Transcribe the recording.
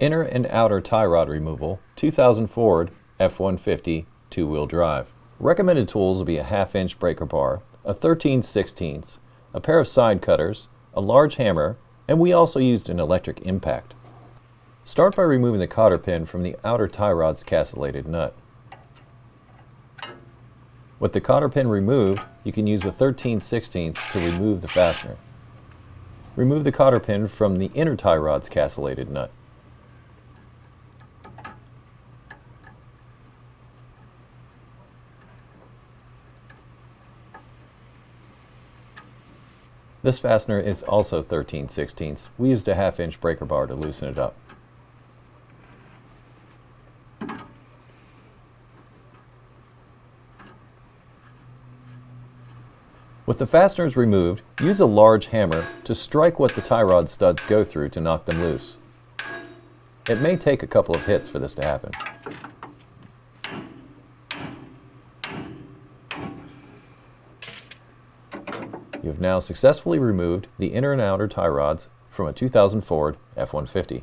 Inner and outer tie rod removal, 2000 Ford F150 two-wheel drive. Recommended tools will be a 1/2-inch breaker bar, a 13/16, a pair of side cutters, a large hammer, and we also used an electric impact. Start by removing the cotter pin from the outer tie rod's castellated nut. With the cotter pin removed, you can use a 13/16 to remove the fastener. Remove the cotter pin from the inner tie rod's castellated nut. This fastener is also 13/16. We used a 1/2-inch breaker bar to loosen it up. With the fasteners removed, use a large hammer to strike what the tie rod studs go through to knock them loose. It may take a couple of hits for this to happen. You have now successfully removed the inner and outer tie rods from a 2000 Ford F-150.